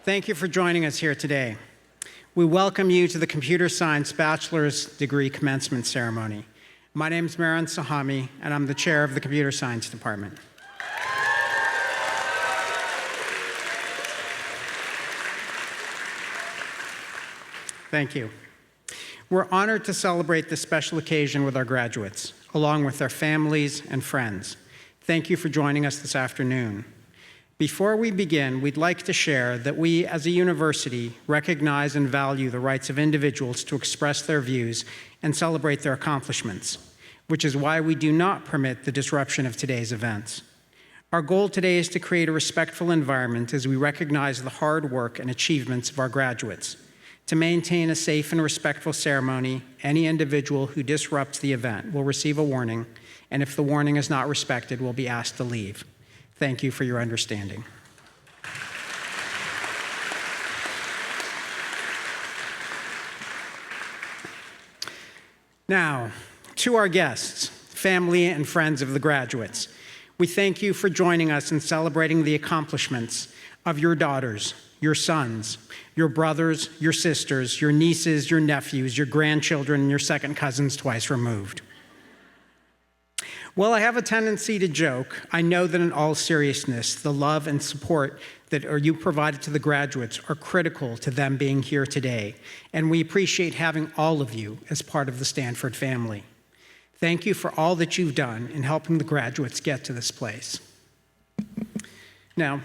Thank you for joining us here today. We welcome you to the Computer Science Bachelor's Degree Commencement Ceremony. My name is Mehran Sahami, and I'm the chair of the Computer Science Department. Thank you. We're honored to celebrate this special occasion with our graduates, along with their families and friends. Thank you for joining us this afternoon. Before we begin, we'd like to share that we, as a university, recognize and value the rights of individuals to express their views and celebrate their accomplishments, which is why we do not permit the disruption of today's events. Our goal today is to create a respectful environment as we recognize the hard work and achievements of our graduates. To maintain a safe and respectful ceremony, any individual who disrupts the event will receive a warning, and if the warning is not respected, will be asked to leave. Thank you for your understanding. Now, to our guests, family, and friends of the graduates, we thank you for joining us in celebrating the accomplishments of your daughters, your sons, your brothers, your sisters, your nieces, your nephews, your grandchildren, and your second cousins twice removed. While I have a tendency to joke, I know that in all seriousness, the love and support that you provided to the graduates are critical to them being here today, and we appreciate having all of you as part of the Stanford family. Thank you for all that you've done in helping the graduates get to this place. Now,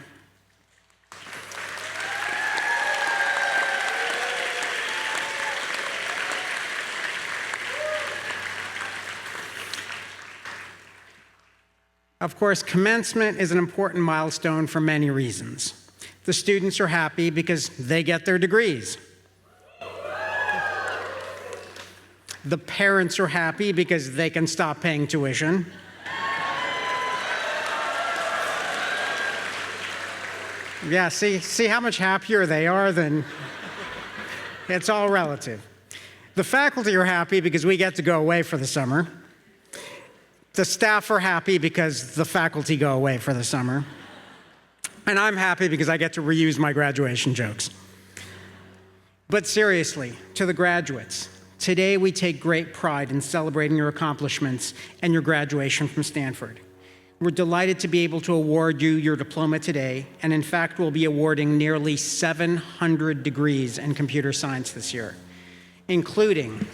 of course, commencement is an important milestone for many reasons. The students are happy because they get their degrees. The parents are happy because they can stop paying tuition. Yeah, see how much happier they are than... It's all relative. The faculty are happy because we get to go away for the summer. The staff are happy because the faculty go away for the summer. And I'm happy because I get to reuse my graduation jokes. But seriously, to the graduates, today we take great pride in celebrating your accomplishments and your graduation from Stanford. We're delighted to be able to award you your diploma today, and in fact, we'll be awarding nearly 700 degrees in computer science this year, including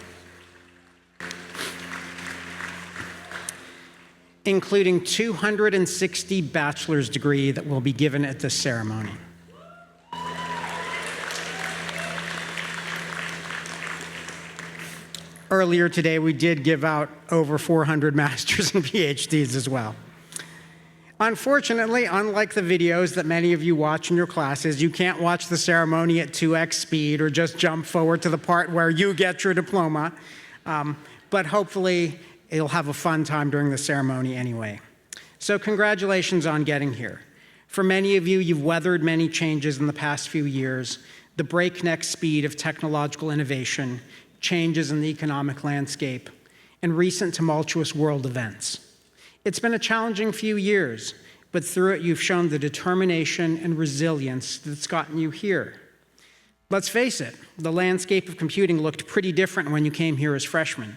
260 bachelor's degrees that will be given at this ceremony. Earlier today, we did give out over 400 master's and PhDs as well. Unfortunately, unlike the videos that many of you watch in your classes, you can't watch the ceremony at 2x speed or just jump forward to the part where you get your diploma, but hopefully, you'll have a fun time during the ceremony anyway. So congratulations on getting here. For many of you, you've weathered many changes in the past few years, the breakneck speed of technological innovation, changes in the economic landscape, and recent tumultuous world events. It's been a challenging few years, but through it, you've shown the determination and resilience that's gotten you here. Let's face it, the landscape of computing looked pretty different when you came here as freshmen.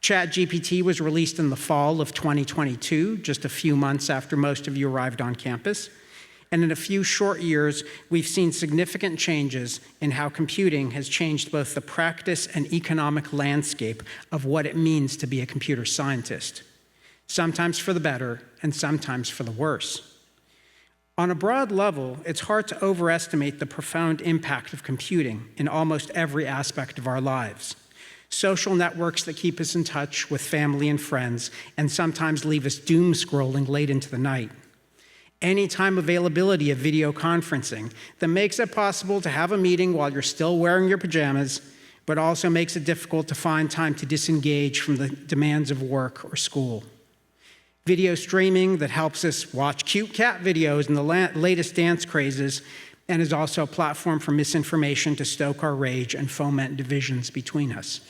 ChatGPT was released in the fall of 2022, just a few months after most of you arrived on campus. And in a few short years, we've seen significant changes in how computing has changed both the practice and economic landscape of what it means to be a computer scientist, sometimes for the better and sometimes for the worse. On a broad level, it's hard to overestimate the profound impact of computing in almost every aspect of our lives. Social networks that keep us in touch with family and friends and sometimes leave us doom scrolling late into the night. Anytime availability of video conferencing that makes it possible to have a meeting while you're still wearing your pajamas, but also makes it difficult to find time to disengage from the demands of work or school. Video streaming that helps us watch cute cat videos and the latest dance crazes, and is also a platform for misinformation to stoke our rage and foment divisions between us.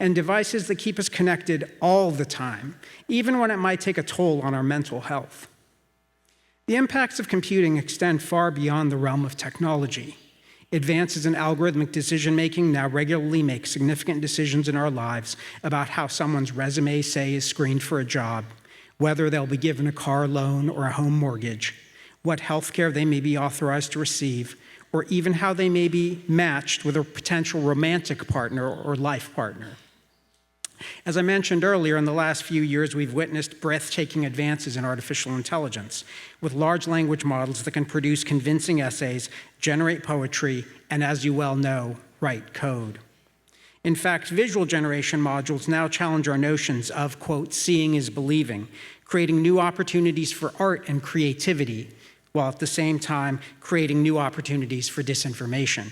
And devices that keep us connected all the time, even when it might take a toll on our mental health. The impacts of computing extend far beyond the realm of technology. Advances in algorithmic decision-making now regularly make significant decisions in our lives about how someone's resume, say, is screened for a job, whether they'll be given a car loan or a home mortgage, what health care they may be authorized to receive, or even how they may be matched with a potential romantic partner or life partner. As I mentioned earlier, in the last few years, we've witnessed breathtaking advances in artificial intelligence, with large language models that can produce convincing essays, generate poetry, and, as you well know, write code. In fact, visual generation modules now challenge our notions of, quote, seeing is believing, creating new opportunities for art and creativity, while at the same time creating new opportunities for disinformation.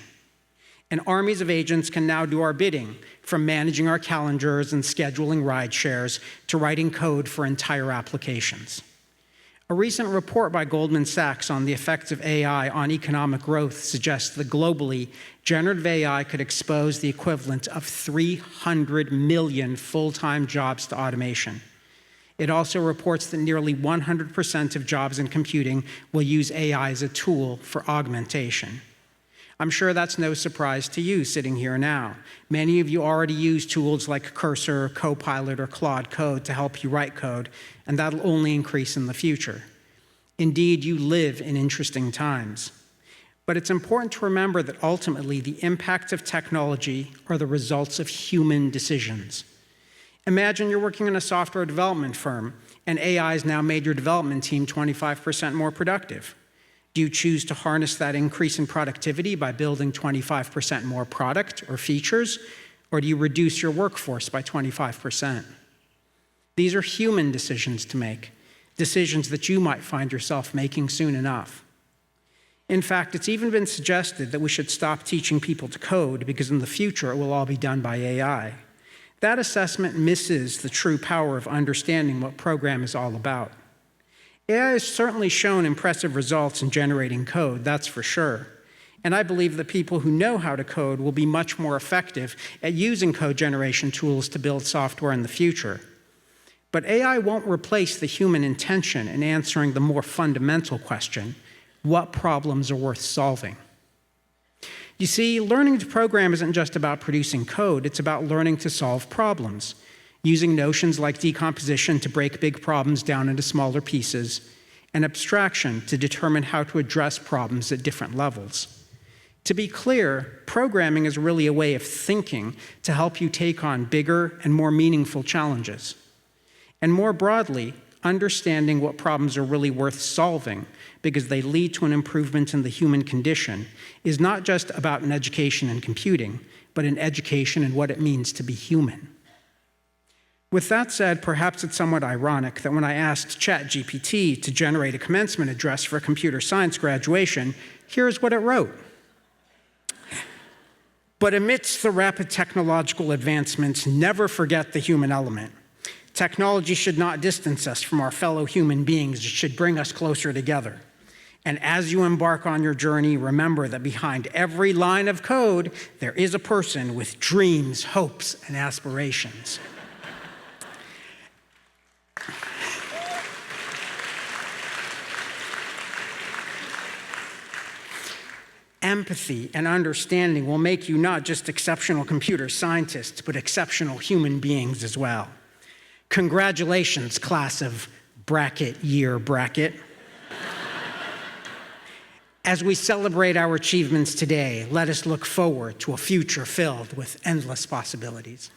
And armies of agents can now do our bidding, from managing our calendars and scheduling ride shares to writing code for entire applications. A recent report by Goldman Sachs on the effects of AI on economic growth suggests that globally, generative AI could expose the equivalent of 300 million full-time jobs to automation. It also reports that nearly 100% of jobs in computing will use AI as a tool for augmentation. I'm sure that's no surprise to you sitting here now. Many of you already use tools like Cursor, Copilot, or Claude Code to help you write code, and that'll only increase in the future. Indeed, you live in interesting times. But it's important to remember that ultimately the impacts of technology are the results of human decisions. Imagine you're working in a software development firm, and AI has now made your development team 25% more productive. Do you choose to harness that increase in productivity by building 25% more product or features, or do you reduce your workforce by 25%? These are human decisions to make, decisions that you might find yourself making soon enough. In fact, it's even been suggested that we should stop teaching people to code because in the future it will all be done by AI. That assessment misses the true power of understanding what program is all about. AI has certainly shown impressive results in generating code, that's for sure. And I believe that people who know how to code will be much more effective at using code generation tools to build software in the future. But AI won't replace the human intention in answering the more fundamental question, what problems are worth solving? You see, learning to program isn't just about producing code, it's about learning to solve problems, using notions like decomposition to break big problems down into smaller pieces, and abstraction to determine how to address problems at different levels. To be clear, programming is really a way of thinking to help you take on bigger and more meaningful challenges. And more broadly, understanding what problems are really worth solving because they lead to an improvement in the human condition is not just about an education in computing, but an education in what it means to be human. With that said, perhaps it's somewhat ironic that when I asked ChatGPT to generate a commencement address for a computer science graduation, here's what it wrote. But amidst the rapid technological advancements, never forget the human element. Technology should not distance us from our fellow human beings. It should bring us closer together. And as you embark on your journey, remember that behind every line of code, there is a person with dreams, hopes, and aspirations. Empathy and understanding will make you not just exceptional computer scientists, but exceptional human beings as well. Congratulations, class of bracket year bracket. As we celebrate our achievements today, let us look forward to a future filled with endless possibilities.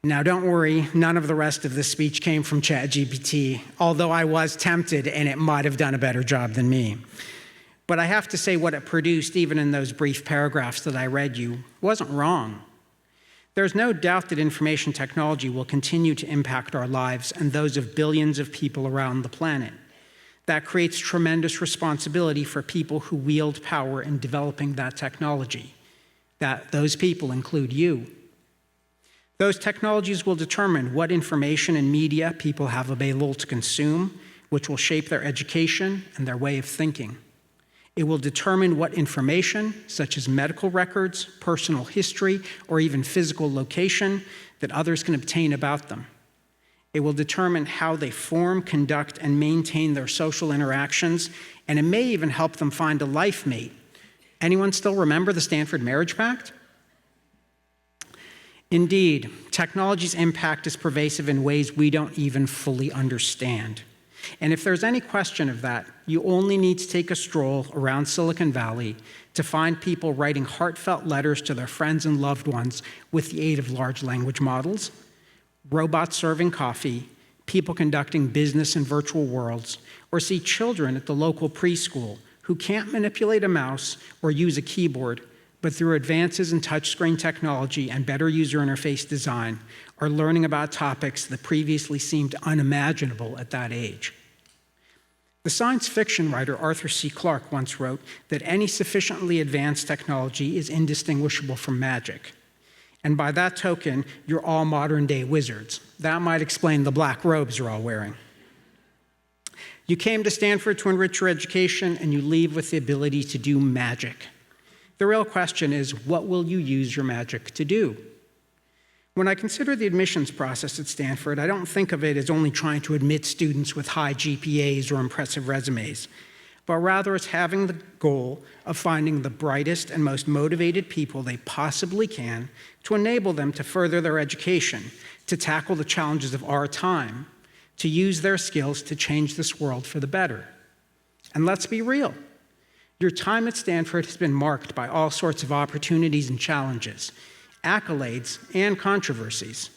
Now, don't worry, none of the rest of this speech came from ChatGPT, although I was tempted and it might have done a better job than me. But I have to say what it produced, even in those brief paragraphs that I read you, wasn't wrong. There's no doubt that information technology will continue to impact our lives and those of billions of people around the planet. That creates tremendous responsibility for people who wield power in developing that technology. Those people include you. Those technologies will determine what information and media people have available to consume, which will shape their education and their way of thinking. It will determine what information, such as medical records, personal history, or even physical location, that others can obtain about them. It will determine how they form, conduct, and maintain their social interactions, and it may even help them find a life mate. Anyone still remember the Stanford Marriage Pact? Indeed, technology's impact is pervasive in ways we don't even fully understand. And if there's any question of that, you only need to take a stroll around Silicon Valley to find people writing heartfelt letters to their friends and loved ones with the aid of large language models, robots serving coffee, people conducting business in virtual worlds, or see children at the local preschool who can't manipulate a mouse or use a keyboard, but through advances in touchscreen technology and better user interface design are learning about topics that previously seemed unimaginable at that age. The science fiction writer Arthur C. Clarke once wrote that any sufficiently advanced technology is indistinguishable from magic. And by that token, you're all modern-day wizards. That might explain the black robes you're all wearing. You came to Stanford to enrich your education, and you leave with the ability to do magic. The real question is, what will you use your magic to do? When I consider the admissions process at Stanford, I don't think of it as only trying to admit students with high GPAs or impressive resumes, but rather as having the goal of finding the brightest and most motivated people they possibly can to enable them to further their education, to tackle the challenges of our time, to use their skills to change this world for the better. And let's be real. Your time at Stanford has been marked by all sorts of opportunities and challenges, accolades, and controversies.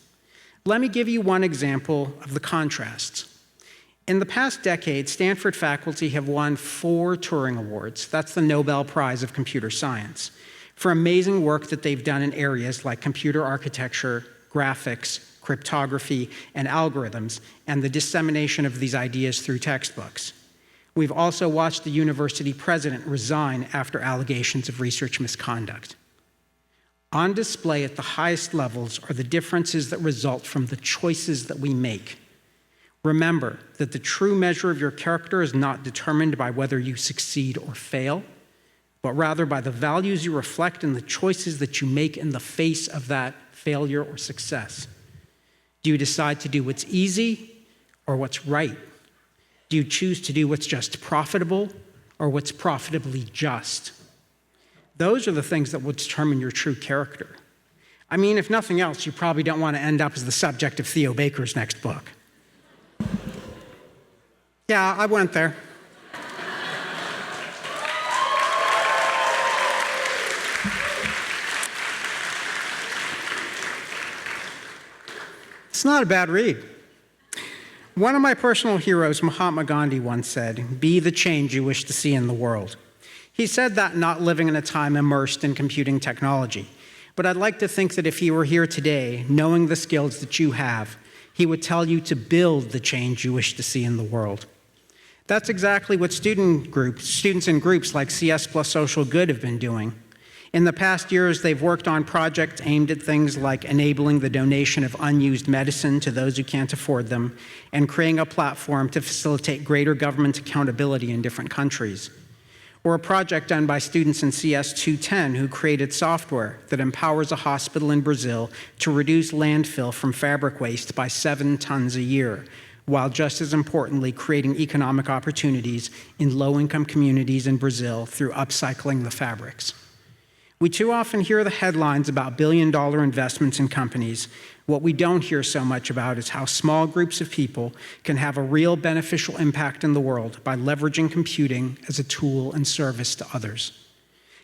Let me give you one example of the contrasts. In the past decade, Stanford faculty have won 4 Turing Awards, that's the Nobel Prize of Computer Science, for amazing work that they've done in areas like computer architecture, graphics, cryptography, and algorithms, and the dissemination of these ideas through textbooks. We've also watched the university president resign after allegations of research misconduct. On display at the highest levels are the differences that result from the choices that we make. Remember that the true measure of your character is not determined by whether you succeed or fail, but rather by the values you reflect and the choices that you make in the face of that failure or success. Do you decide to do what's easy or what's right? Do you choose to do what's just profitable or what's profitably just? Those are the things that will determine your true character. I mean, if nothing else, you probably don't want to end up as the subject of Theo Baker's next book. Yeah, I went there. It's not a bad read. One of my personal heroes, Mahatma Gandhi, once said, "Be the change you wish to see in the world." He said that not living in a time immersed in computing technology. But I'd like to think that if he were here today, knowing the skills that you have, he would tell you to build the change you wish to see in the world. That's exactly what students in groups like CS Plus Social Good have been doing. In the past years, they've worked on projects aimed at things like enabling the donation of unused medicine to those who can't afford them, and creating a platform to facilitate greater government accountability in different countries. Or a project done by students in CS 210 who created software that empowers a hospital in Brazil to reduce landfill from fabric waste by 7 tons a year, while just as importantly creating economic opportunities in low-income communities in Brazil through upcycling the fabrics. We too often hear the headlines about billion-dollar investments in companies. What we don't hear so much about is how small groups of people can have a real beneficial impact in the world by leveraging computing as a tool and service to others.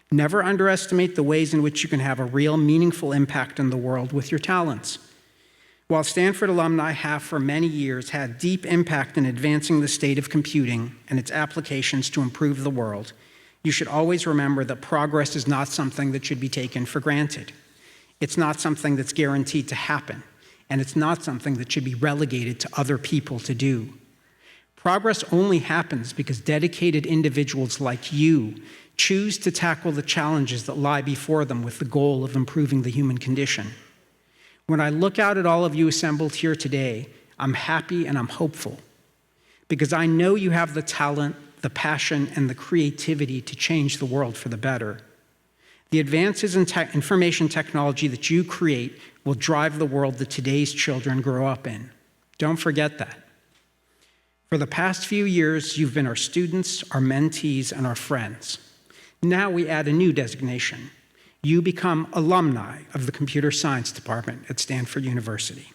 Never underestimate the ways in which you can have a real meaningful impact in the world with your talents. While Stanford alumni have for many years had deep impact in advancing the state of computing and its applications to improve the world, you should always remember that progress is not something that should be taken for granted. It's not something that's guaranteed to happen, and it's not something that should be relegated to other people to do. Progress only happens because dedicated individuals like you choose to tackle the challenges that lie before them with the goal of improving the human condition. When I look out at all of you assembled here today, I'm happy and I'm hopeful, because I know you have the talent, the passion, and the creativity to change the world for the better. The advances in information technology that you create will drive the world that today's children grow up in. Don't forget that. For the past few years, you've been our students, our mentees, and our friends. Now we add a new designation. You become alumni of the Computer Science Department at Stanford University.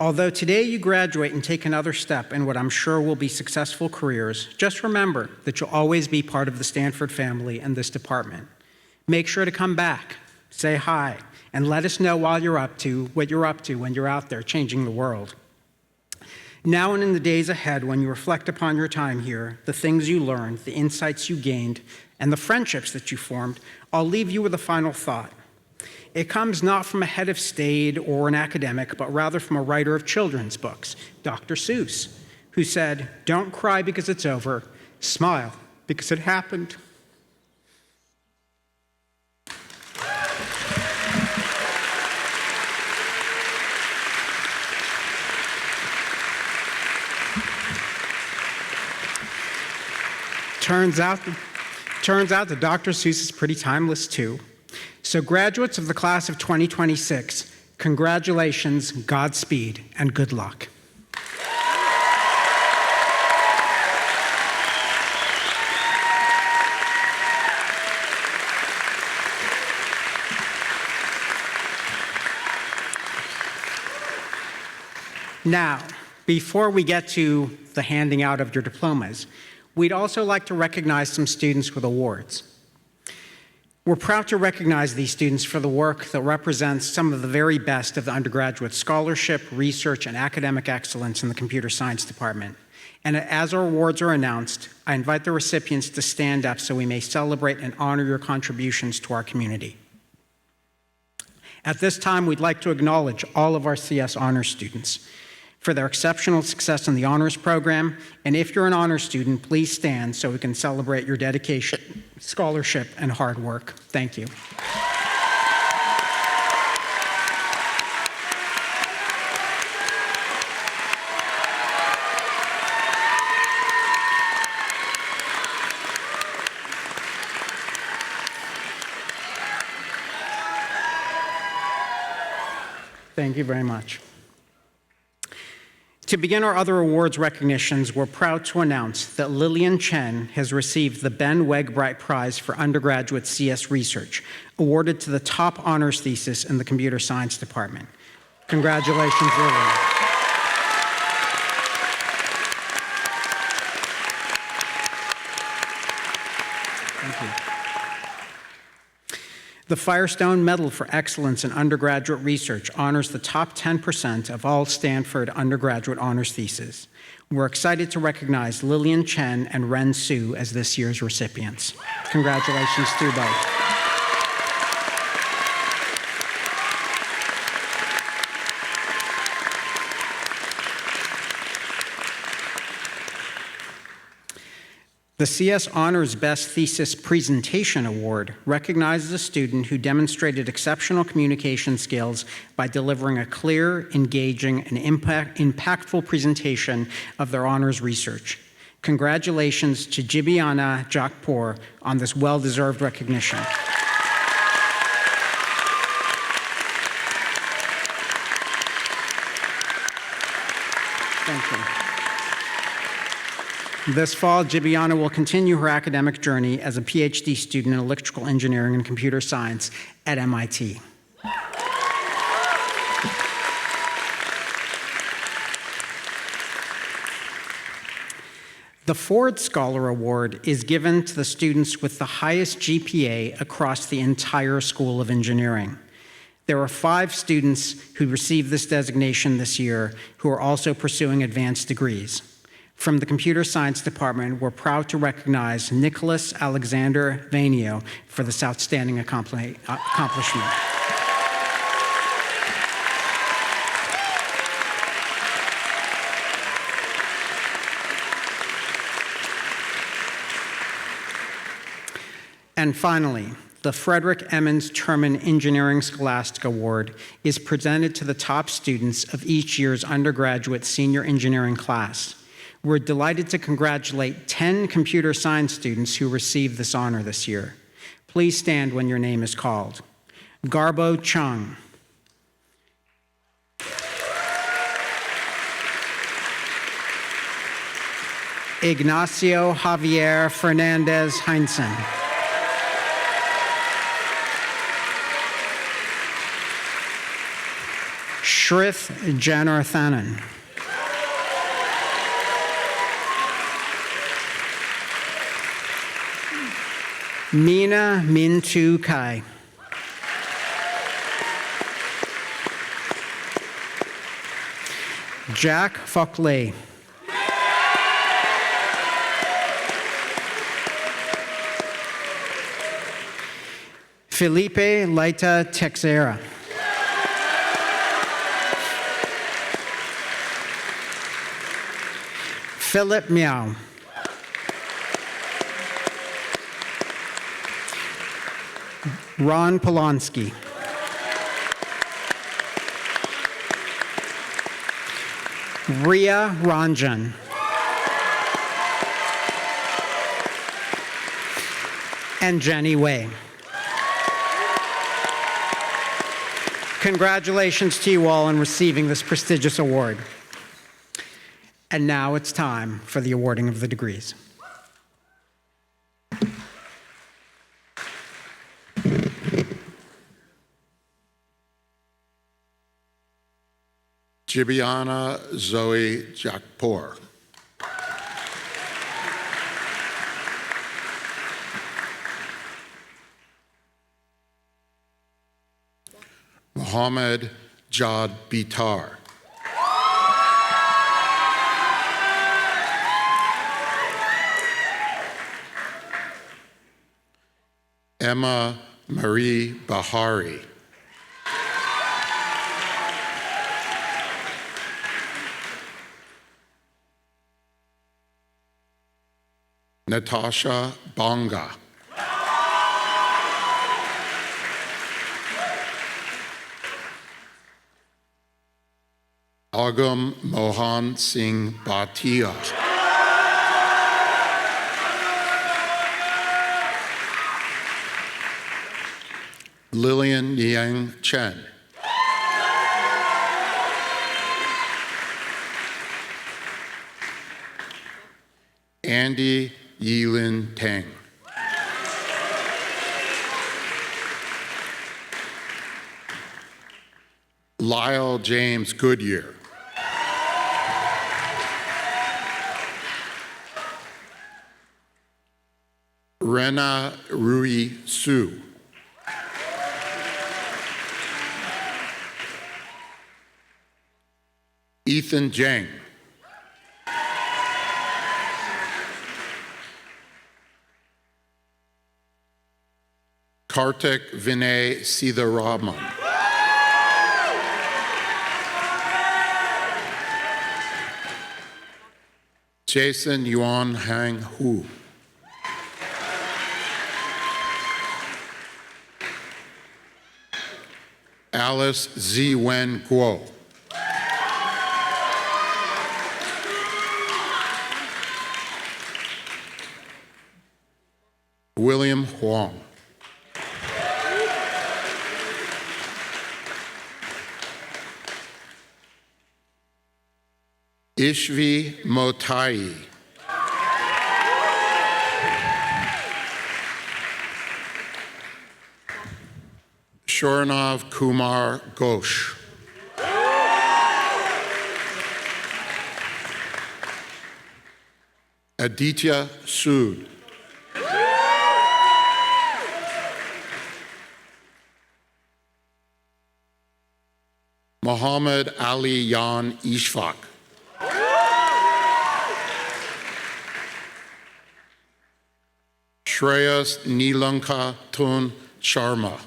Although today you graduate and take another step in what I'm sure will be successful careers, just remember that you'll always be part of the Stanford family and this department. Make sure to come back, say hi, and let us know what you're up to when you're out there changing the world. Now and in the days ahead, when you reflect upon your time here, the things you learned, the insights you gained, and the friendships that you formed, I'll leave you with a final thought. It comes not from a head of state or an academic, but rather from a writer of children's books, Dr. Seuss, who said, "Don't cry because it's over, smile because it happened." Turns out that Dr. Seuss is pretty timeless too. So graduates of the class of 2026, congratulations, Godspeed, and good luck. Now, before we get to the handing out of your diplomas, we'd also like to recognize some students with awards. We're proud to recognize these students for the work that represents some of the very best of the undergraduate scholarship, research, and academic excellence in the Computer Science Department. And as our awards are announced, I invite the recipients to stand up so we may celebrate and honor your contributions to our community. At this time, we'd like to acknowledge all of our CS honors students for their exceptional success in the honors program. And if you're an honors student, please stand so we can celebrate your dedication, scholarship, and hard work. Thank you. Thank you very much. To begin our other awards recognitions, we're proud to announce that Lillian Chen has received the Ben Wegbright Prize for Undergraduate CS Research, awarded to the top honors thesis in the Computer Science Department. Congratulations, Lillian. Thank you. The Firestone Medal for Excellence in Undergraduate Research honors the top 10% of all Stanford undergraduate honors theses. We're excited to recognize Lillian Chen and Ren Su as this year's recipients. Congratulations to both. The CS Honors Best Thesis Presentation Award recognizes a student who demonstrated exceptional communication skills by delivering a clear, engaging, and impactful presentation of their honors research. Congratulations to Jibiana Jakpour on this well-deserved recognition. Thank you. This fall, Jibiana will continue her academic journey as a PhD student in electrical engineering and computer science at MIT. The Ford Scholar Award is given to the students with the highest GPA across the entire School of Engineering. There are 5 students who received this designation this year who are also pursuing advanced degrees. From the Computer Science Department, we're proud to recognize Nicholas Alexander Vanio for this outstanding accomplishment. And finally, the Frederick Emmons Terman Engineering Scholastic Award is presented to the top students of each year's undergraduate senior engineering class. We're delighted to congratulate 10 computer science students who received this honor this year. Please stand when your name is called. Garbo Chung. Ignacio Javier Fernandez Heinzen. Shrith Janarthanan. Mina Mintu Kai. Jack Fockley. Felipe Laita Texera. Philip Miao. Ron Polonsky. Ria Ranjan. And Jenny Wei. Congratulations to you all on receiving this prestigious award. And now it's time for the awarding of the degrees. Jibiana Zoe Jakpour. Mohammed Jad Bitar. Emma Marie Bahari. Natasha Bonga. Agam Mohan Singh Bhatia. Lillian Yang Chen. Andy Yilin Tang. Lyle James Goodyear. Rena Rui Su. Ethan Jang. Kartik Vinay Sitharaman. Jason Yuan Hang Hu. Alice Z. Wen Guo. William Huang. Ishvi Motai. Shornav Kumar Ghosh. Aditya Sood. Muhammad Ali Yan Ishfaq. Shreyas Nilanka Tun Sharma.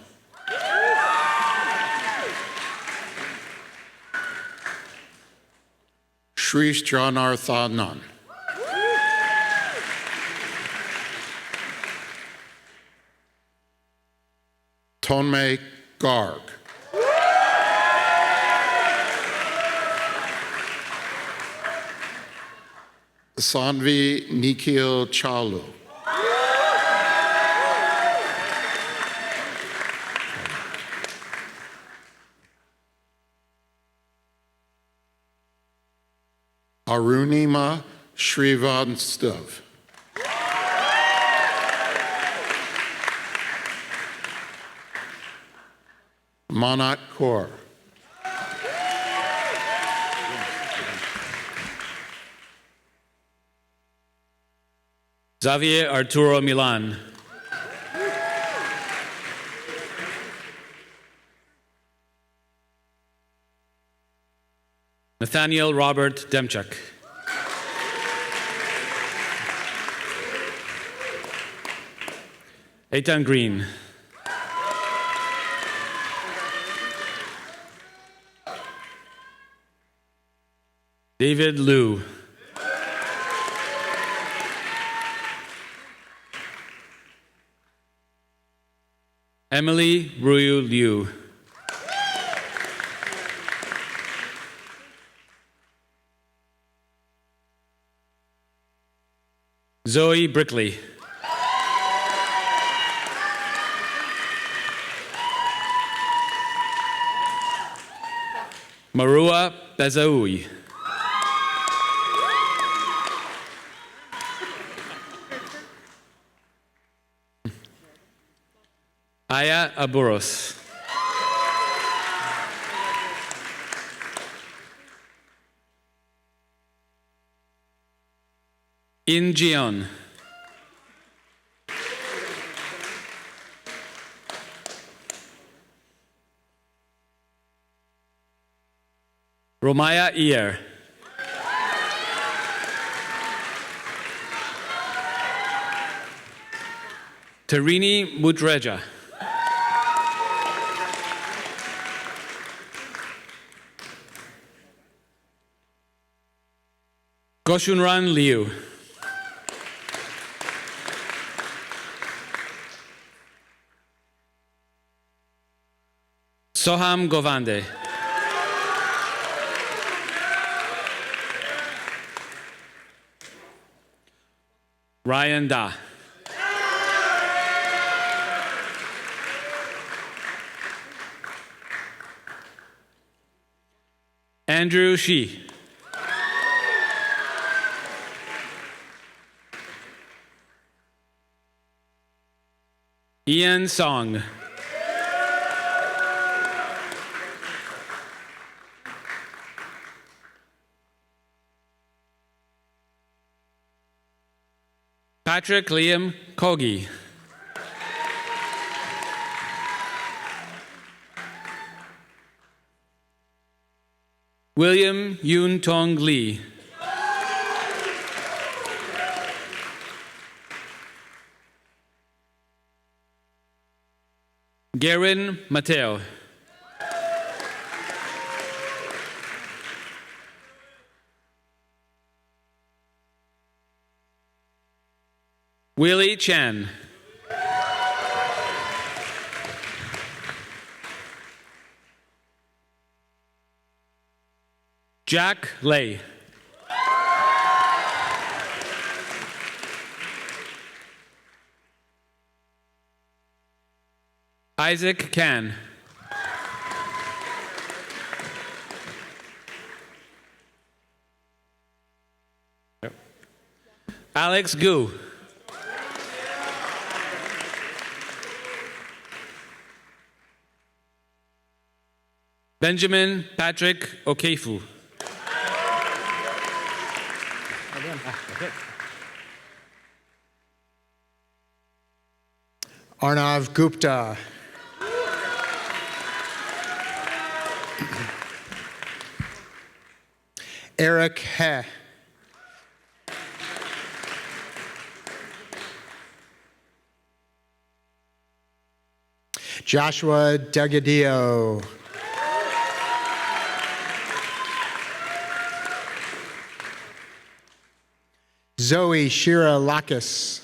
Shrish Janarthanan. Tonme Garg. Sanvi Nikhil Chalu. Arunima Srivastav. Manat Kaur. Xavier Arturo Milan. Nathaniel Robert Demchuk. Eitan Green. David Liu. Emily Ruyu Liu. Zoe Brickley. Marua Bezaoui. Aya Aburos. In Jion. Romaya Iyer. Tarini Mutreja. Goshunran Liu. Soham Govande. Ryan Da. Andrew Shi. Ian Song. Patrick Liam Kogi. William Yoon Tong Lee. Garin Mateo. Willie Chen. Jack Lay. Isaac Can. Alex Gu. Benjamin Patrick Okefu. Arnav Gupta. Eric He. Joshua Degadio. Zoe Shira Lakis.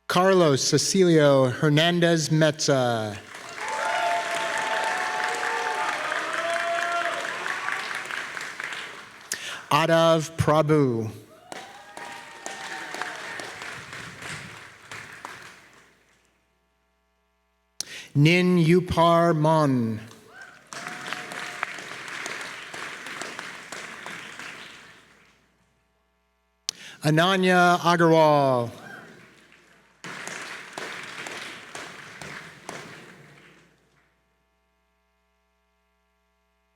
Carlos Cecilio Hernandez Metza. Adav Prabhu. Nin Upar Mon. Ananya Agarwal.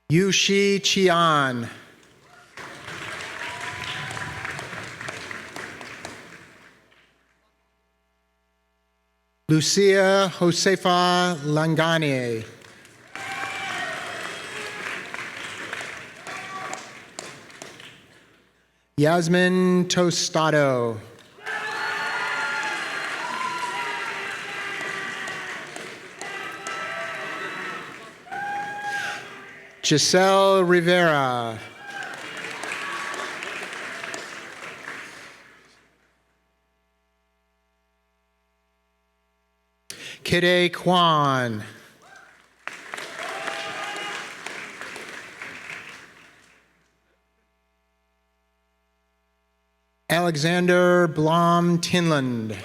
Yushi Chian. Lucia Josefa Langani. Yasmin Tostado. Giselle Rivera. Kide Kwan. Alexander Blom Tinland.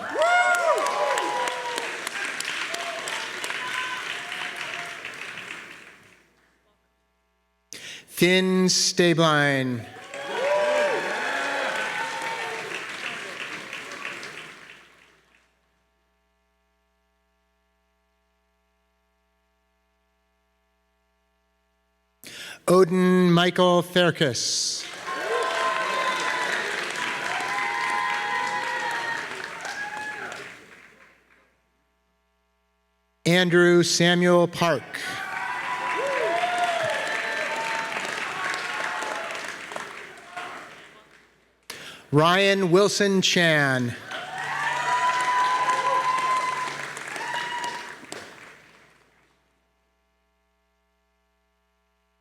Finn Stabline. Odin Michael Therkus. Andrew Samuel Park. Ryan Wilson Chan.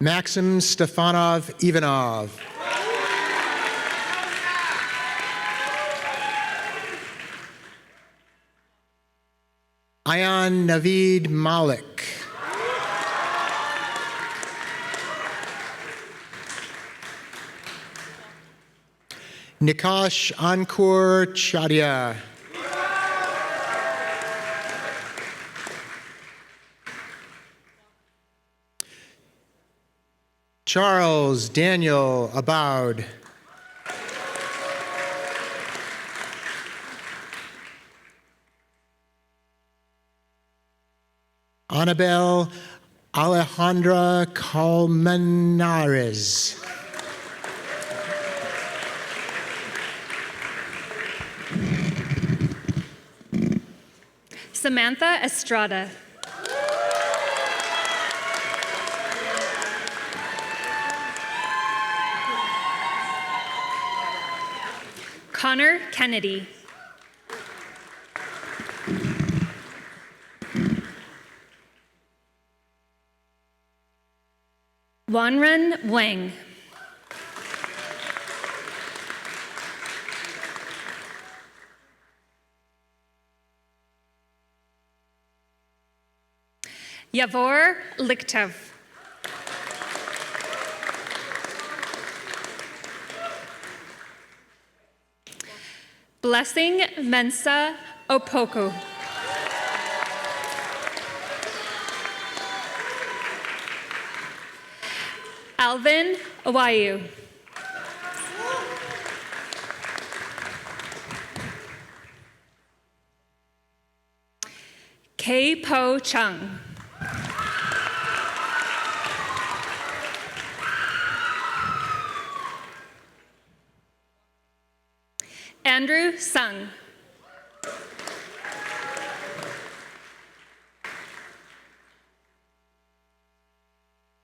Maxim Stefanov Ivanov. Ayan Naveed Malik. Nikash Ankur Chadia. Charles Daniel Aboud. Annabelle Alejandra Colmenares. Samantha Estrada. Connor Kennedy. Wanren Wang. Yavor Liktev. Blessing Mensa Opoku. Alvin Awayu. Kei Po Chung. Andrew Sung.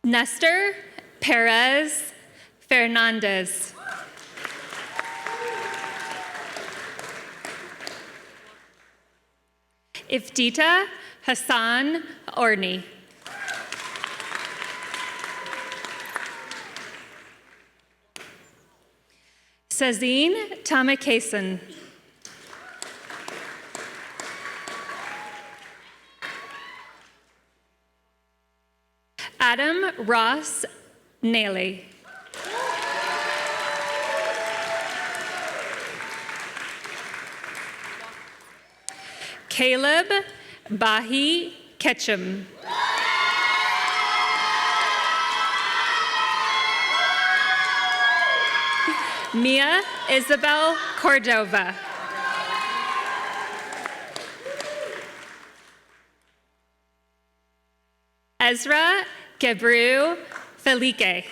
Nestor Perez Fernandez. Iftita Hassan Orni. Sazine Tamakason. Adam Ross Naley. Caleb Bahi Ketchum. Mia Isabel Cordova. Ezra Gebru Felique.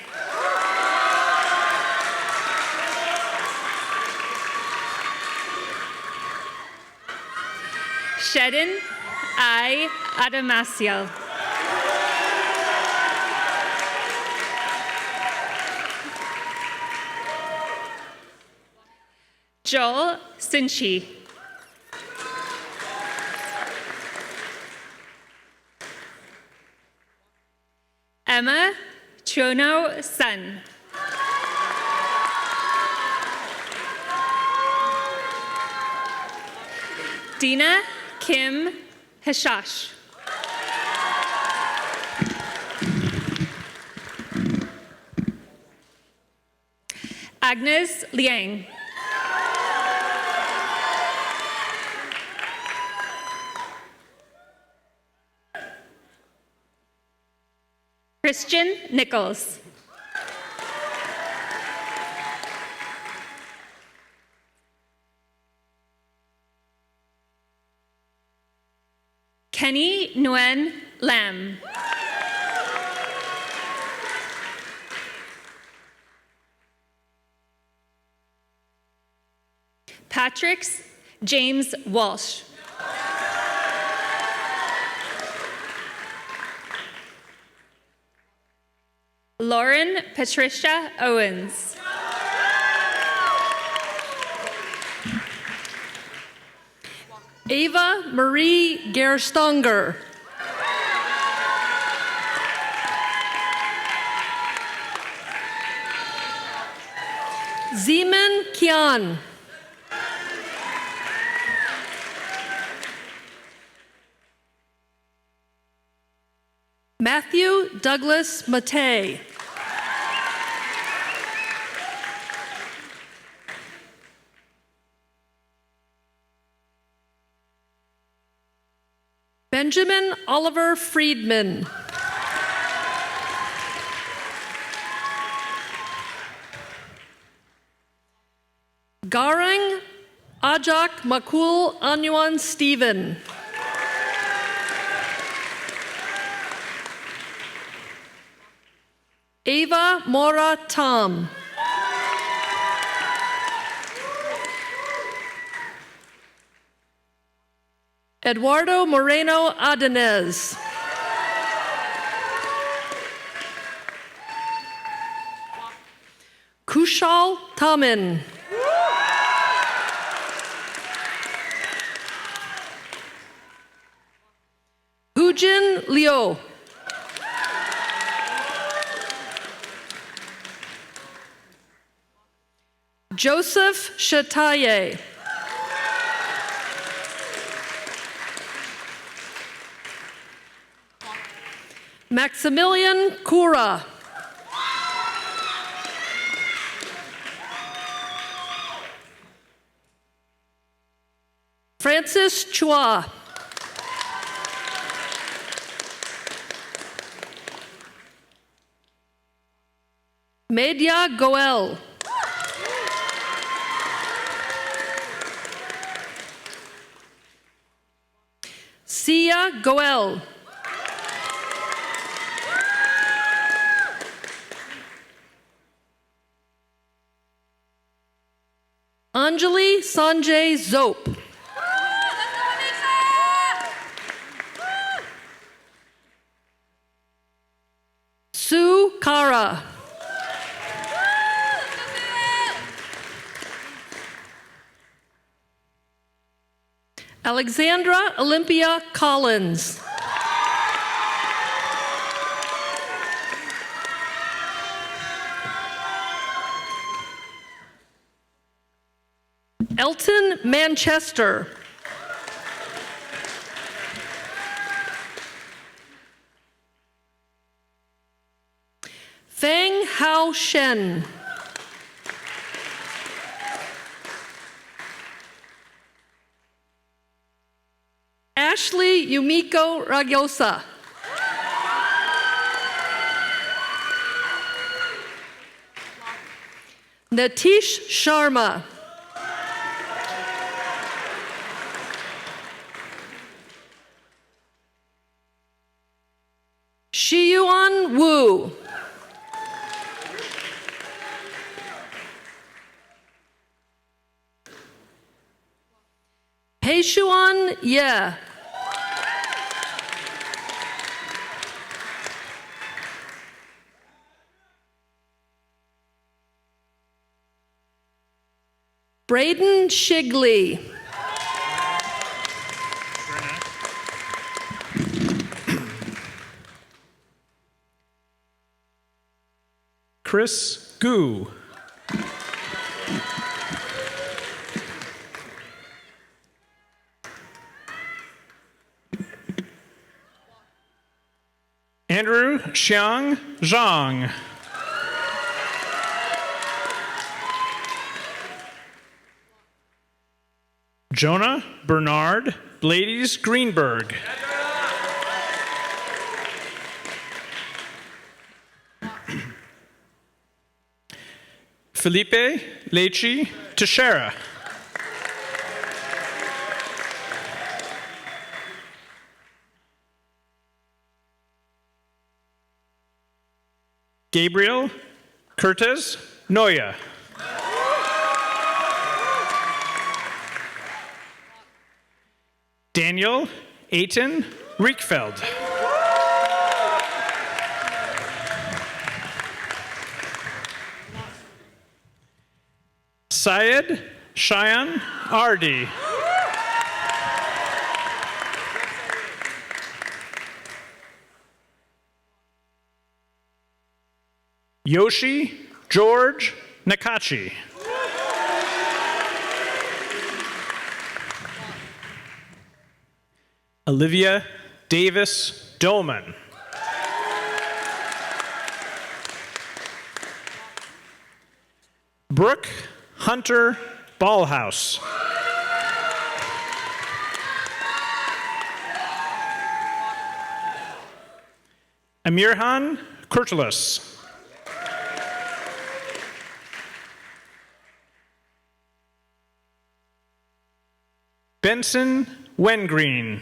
Shedden I. Adamasio. Joel Sinchi. Emma Chono Sun. Dina Kim Hashash. Agnes Liang. Christian Nichols. Kenny Nguyen Lam. Patrick's James Walsh. Lauren Patricia Owens. Ava Marie Gerstonger. Zeman Kian. Matthew Douglas Matei. Benjamin Oliver Friedman. Garang Ajak Makul Anyuan Stephen. Ava Mora Tom. Eduardo Moreno Adanez. Kushal Tamin. Hujin Liu. Joseph Chataye. Maximilian Kura. Francis Chua. Media Goel. Sia Goel. Anjali Sanjay Zope. Sue Kara. Alexandra Olympia Collins. Elton Manchester. Feng Hao Shen. Ashley Yumiko Ragosa. Natish Sharma. Shiyuan Wu. Peishuan Ye. Braden Shigley. Chris Gu. Andrew Xiang Zhang. Jonah Bernard Blades Greenberg. Felipe Lechi Teixeira. Gabriel Curtis Noya. Daniel Aiton Riekfeld. Syed Cheyenne Ardi. Yoshi George Nakachi. Olivia Davis Dolman. Brooke Hunter Ballhouse. Amirhan Kurtulus. Benson Wengreen.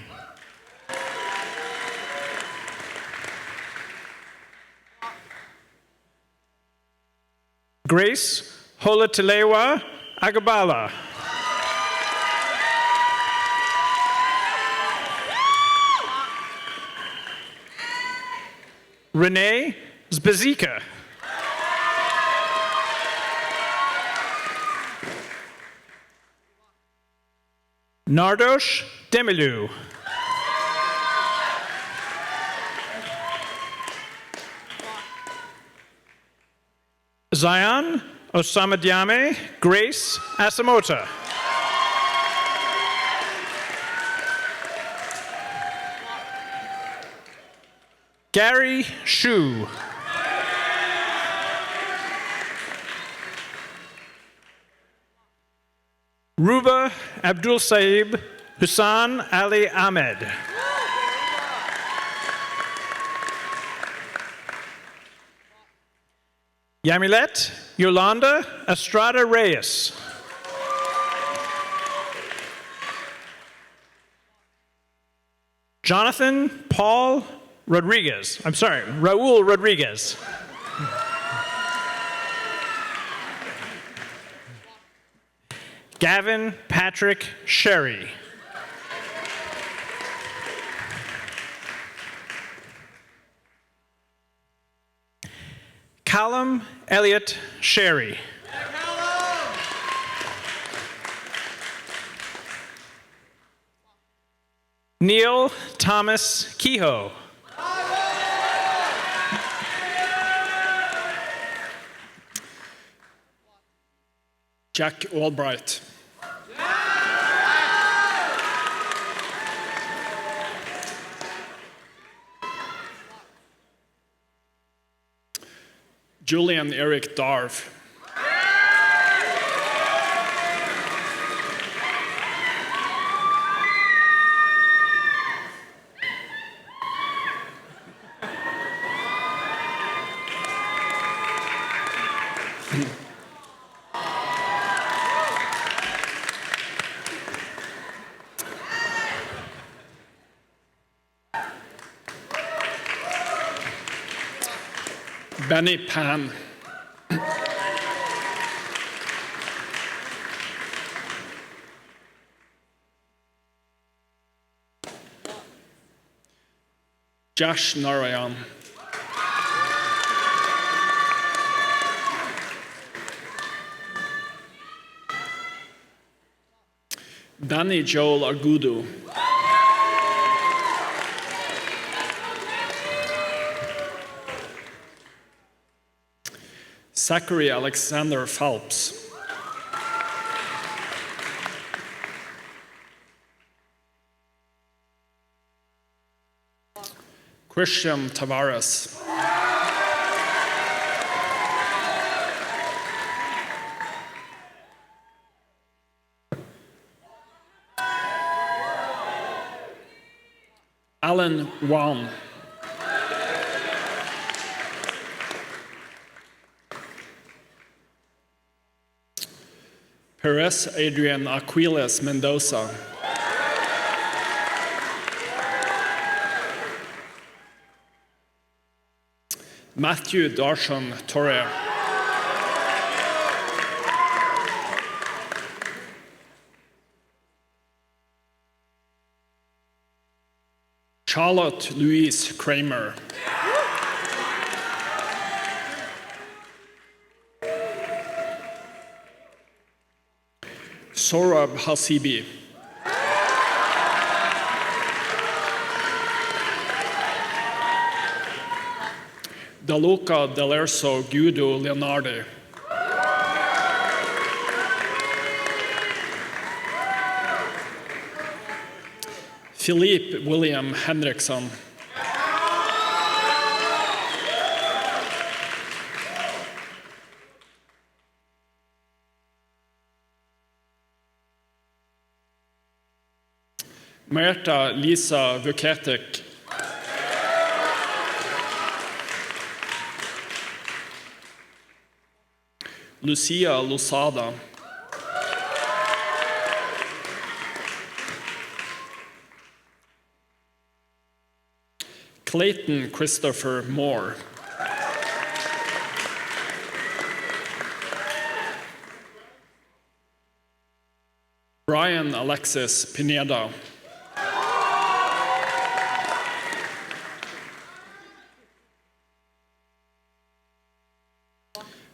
Grace Holatilewa Agabala. Renee Zbazika. Nardosh Demilu. Zion Osamadiame Grace Asamota. Gary Shu. Ruba Abdul Saib Hussan Ali Ahmed. Yamilet Yolanda Estrada Reyes. Jonathan Paul Rodriguez. I'm sorry, Raul Rodriguez. Gavin Patrick Sherry. Callum Elliott Sherry. Neil Thomas Kehoe. Jack Albright. Julian Eric Darv. Benny Pan. Josh Narayan. Danny Joel Argudo. Zachary Alexander Phelps. Christian Tavares. Alan Wong. Perez Adrian Aquiles Mendoza. Matthew Darshan Torre. Charlotte Louise Kramer. Sorab Hasibi. Daluca Delerso Guido Leonardi. Philippe William Henriksson. Merta Lisa Vuketic. Lucia Lusada. Clayton Christopher Moore. Brian Alexis Pineda.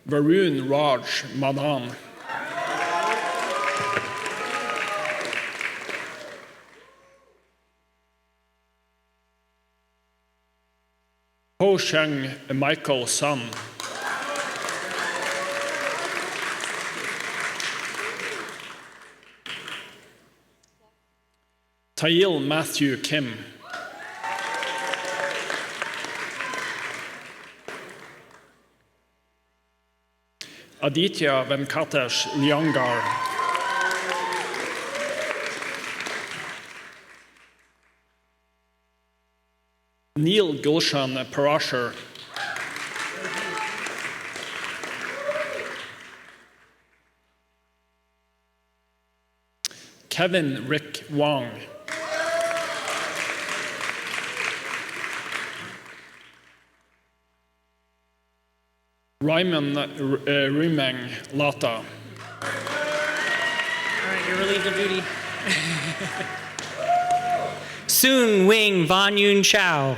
Varun Raj Madan. Ho Sheng Michael Sun. Tail Matthew Kim. Aditya Venkatesh Liangar. Neil Gulshan Parashar. Kevin Rick Wong. Ryman Rimeng Lata. All right, you're relieved of duty. Soon Wing Von Yun Chow.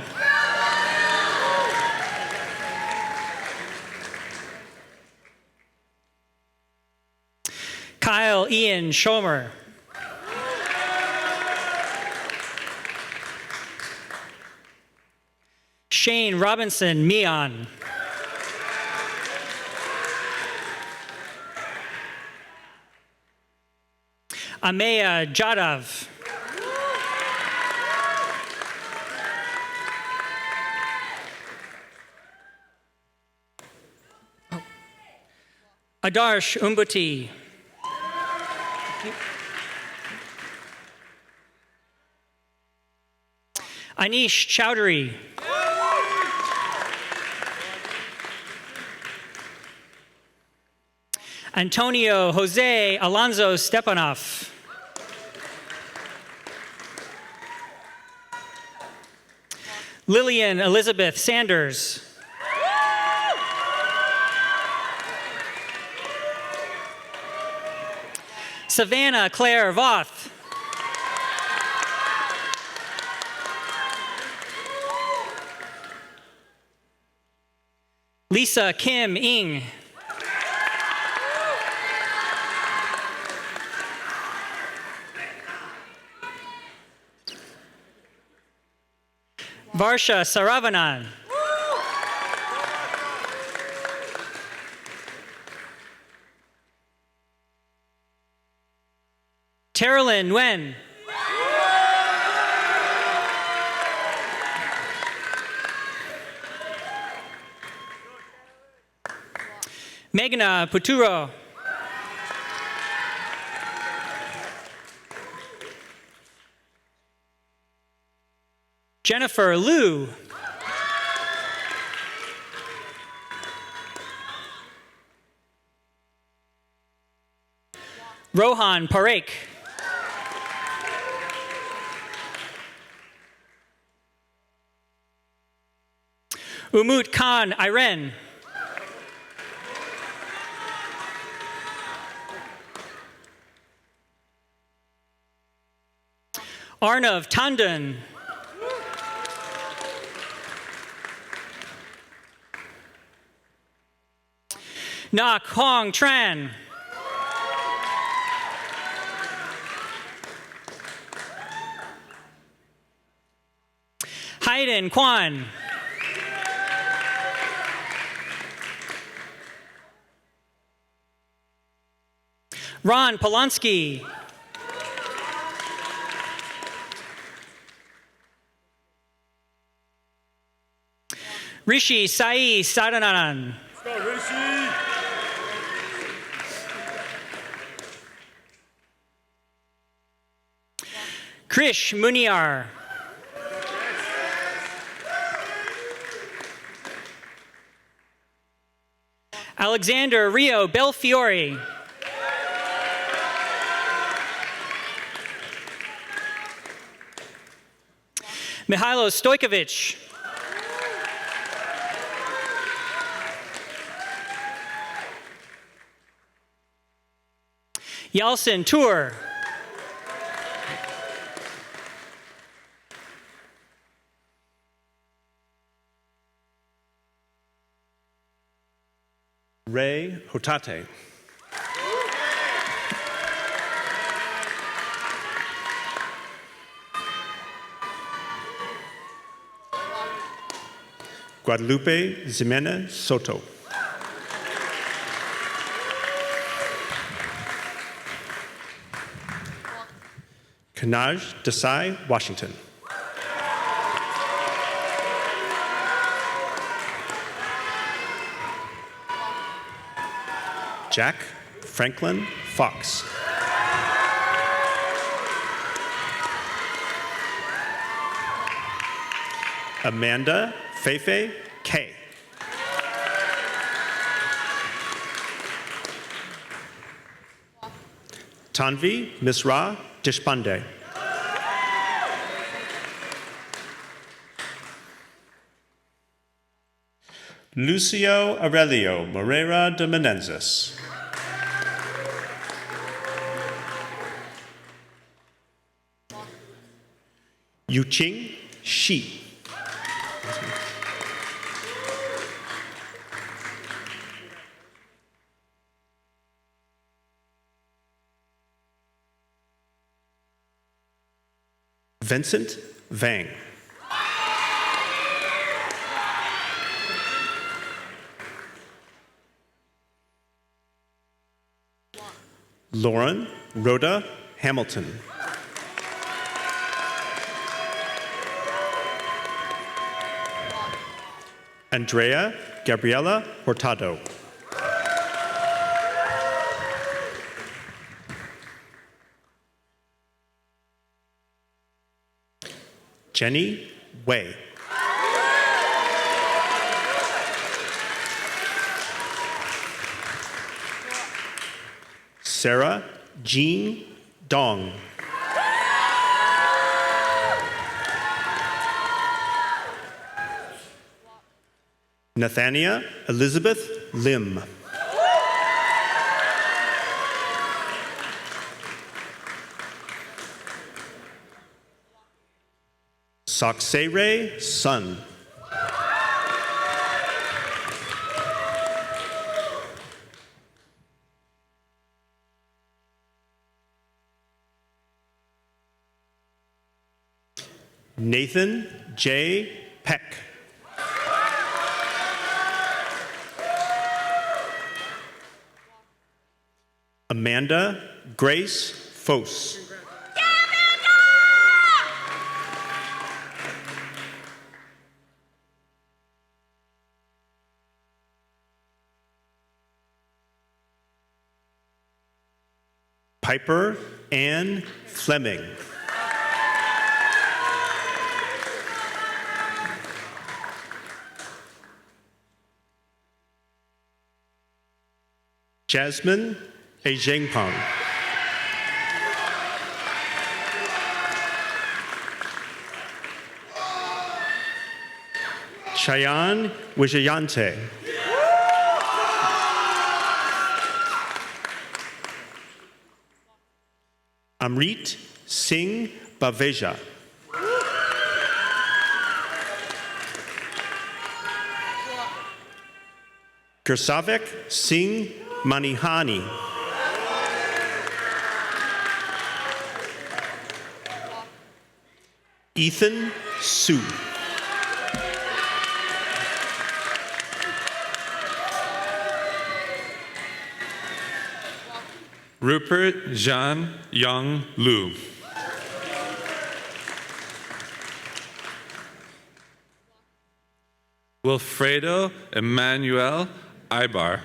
Kyle Ian Schomer. Shane Robinson Mion. Ameya Jadav. Adarsh Umbuti. Anish Chowdhury. Antonio Jose Alonso Stepanov. Lillian Elizabeth Sanders. Savannah Claire Voth. Lisa Kim Ing. Varsha Saravanan. Terilyn Nguyen. Meghna Puturo. Jennifer Liu. Rohan Parekh. Umut Khan Iren. Arnav Tandon. Nak Hong Tran. Hayden Kwan. Ron Polanski. Rishi Sai Sadananan. Krish Muniar. Alexander Rio Belfiore. Mihailo Stojkovic. Yalcin Tour. Ray Hotate. Guadalupe Ximena Soto. Kanaj Desai Washington. Jack Franklin Fox. Amanda Feifei K. Tanvi Misra Deshpande. Lucio Aurelio Moreira de Menezes. Yuqing Shi. Vincent Vang. Lauren Rhoda Hamilton. Andrea Gabriela Hurtado. Jenny Wei. Sarah Jean Dong. Nathania Elizabeth Lim. Soxere Sun. Nathan J. Peck. Amanda Grace Fos. Piper Ann Fleming. Jasmine Ejengpong. Cheyenne Wijayante. Amrit Singh Baveja. Gersavik Singh Manihani. Ethan Su. Rupert Jean Young Lu. Wilfredo Emmanuel Ibar.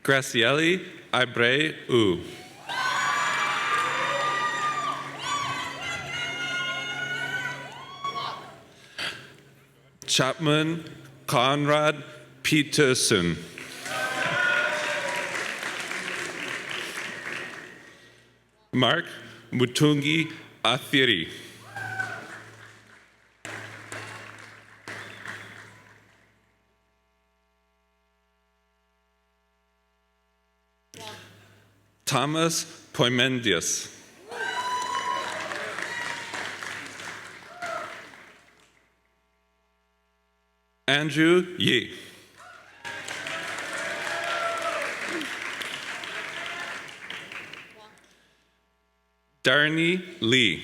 Gracieli Ibre U. Chapman Conrad Peterson. Mark Mutungi Athiri. Thomas Poimendius. Andrew Yi. Darnie Lee.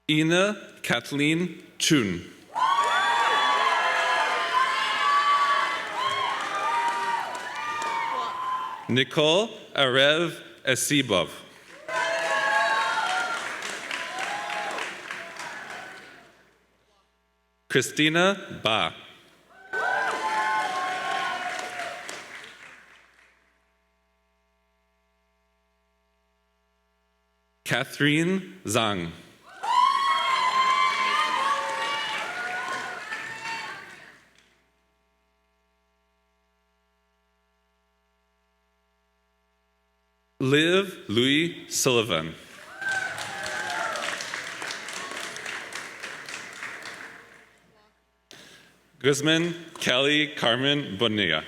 Ina Kathleen Chun. Nicole Arev Esibov. Christina Ba. Catherine Zhang. Liv Louis Sullivan. Guzman Kelly Carmen Bonilla.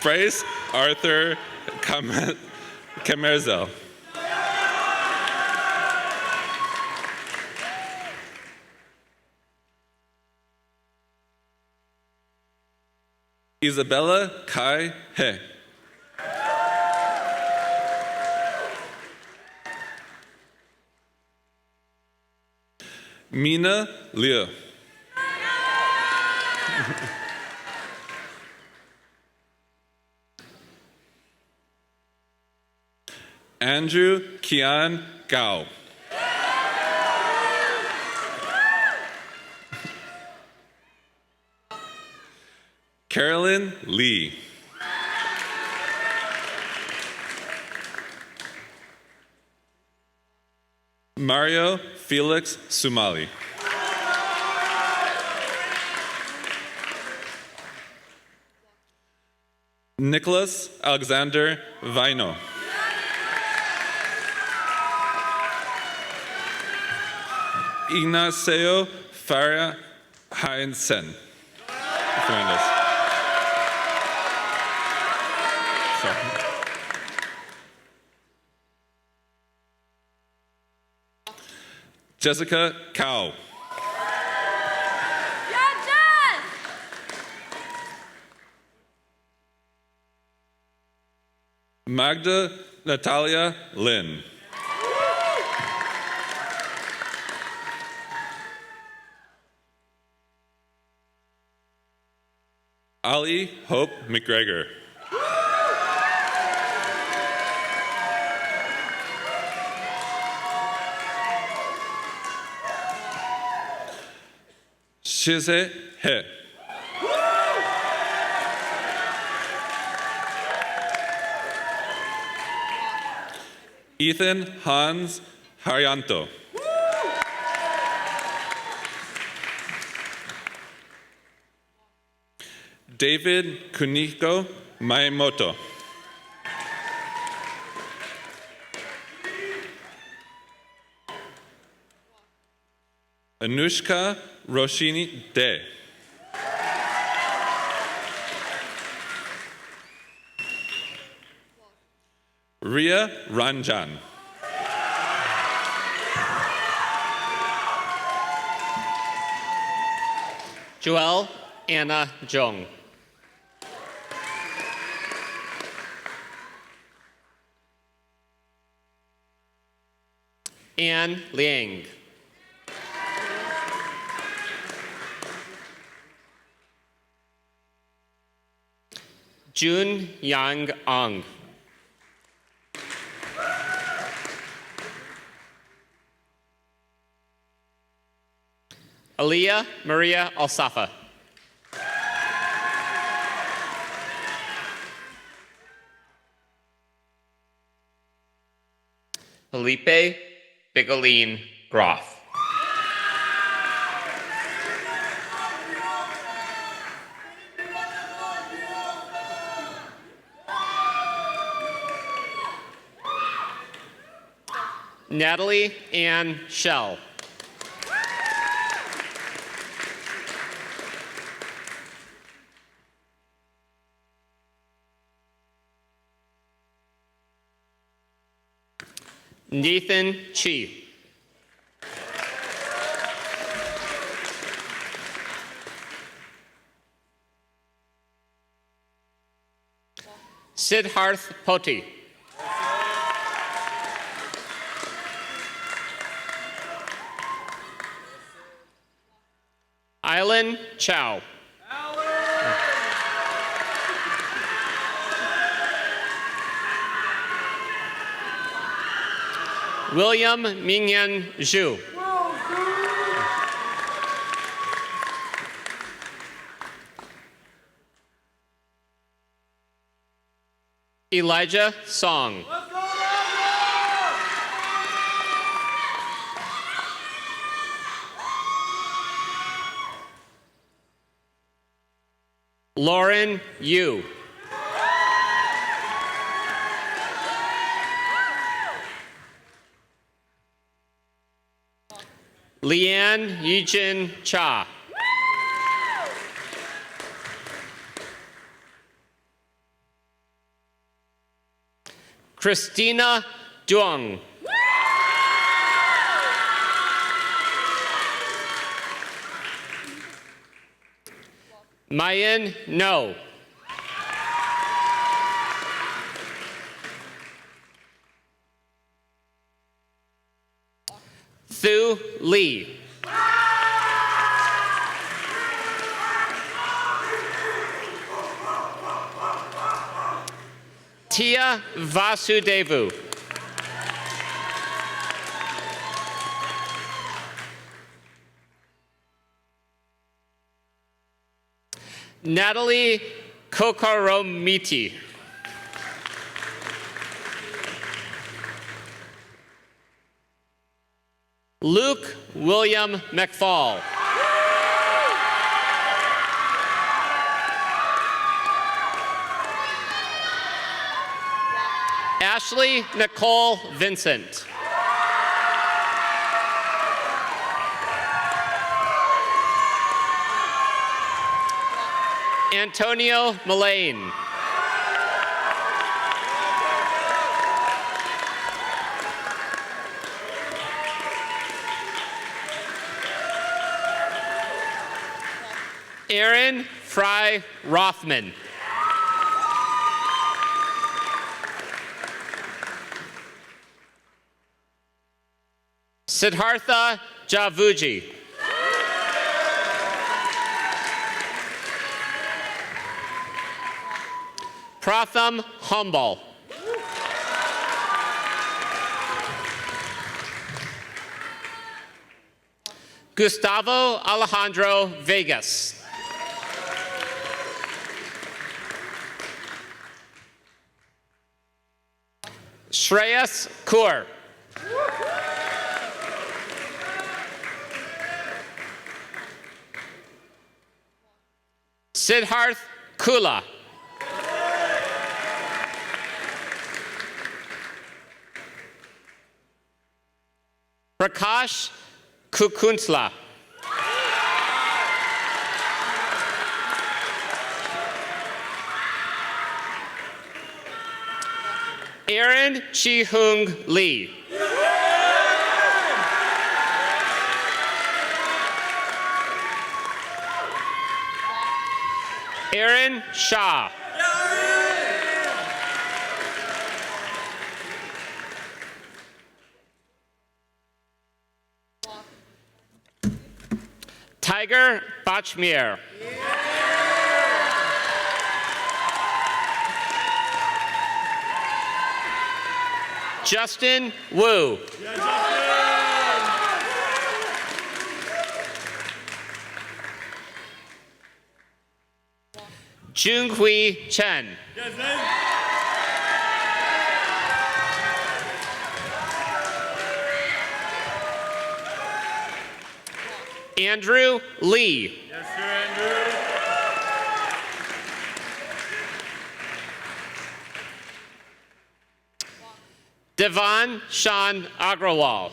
Bryce Arthur Camerzel. Isabella Kai He. Mina Liu. Andrew Kian Gao. Carolyn Lee. Mario Felix Sumali. Nicholas Alexander Vino. Ignacio Faria Heinsen. Fernandez. Sorry. Jessica Cow. Magda Natalia Lin. Ali Hope McGregor. Shize He. Ethan Hans Haryanto. David Kuniko Maemoto. Anushka Roshini De. Ria Ranjan. Joelle Anna Jung. Anne Liang. Jun Yang Ong. Aliyah Maria Alsafa. Felipe Bigolin Groff. Natalie Ann Shell. Nathan Chi. Siddharth Poti. Island Chow. William Mingyan Zhu. Elijah Song. Lauren Yu. Leanne Yijin Cha. Christina Duong. Mayan No. Thu Lee. Tia Vasudevu. Natalie Kokoromiti. Luke William McFall. Ashley Nicole Vincent. Antonio Mullane. Aaron Fry Rothman. Siddhartha Javuji. Pratham Humbal. Gustavo Alejandro Vegas. Shreyas Kaur. Siddharth Kula. Prakash Kukuntla. Aaron Chi-Hung Lee. Aaron Shah. Tiger Bachmier. Justin Wu. Junghui Chen. Andrew Lee. Devan Shan Agrawal.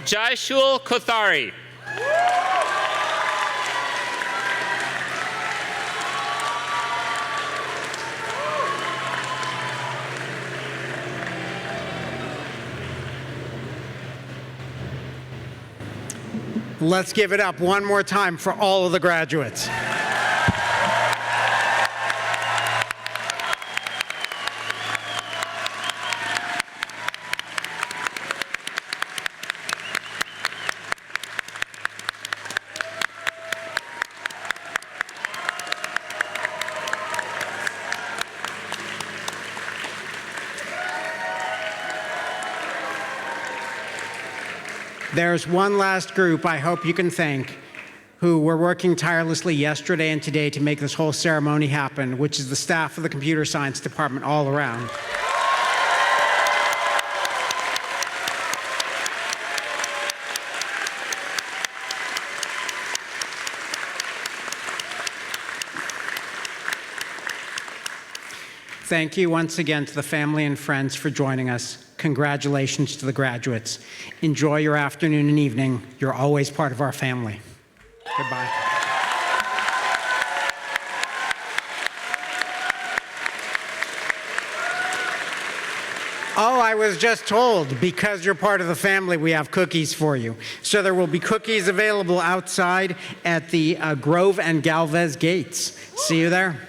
Jaishul Kothari. Let's give it up one more time for all of the graduates. There's one last group I hope you can thank who were working tirelessly yesterday and today to make this whole ceremony happen, which is the staff of the Computer Science Department all around. Thank you once again to the family and friends for joining us. Congratulations to the graduates. Enjoy your afternoon and evening. You're always part of our family. Goodbye. Oh, I was just told, because you're part of the family, we have cookies for you. So there will be cookies available outside at the Grove and Galvez gates. See you there.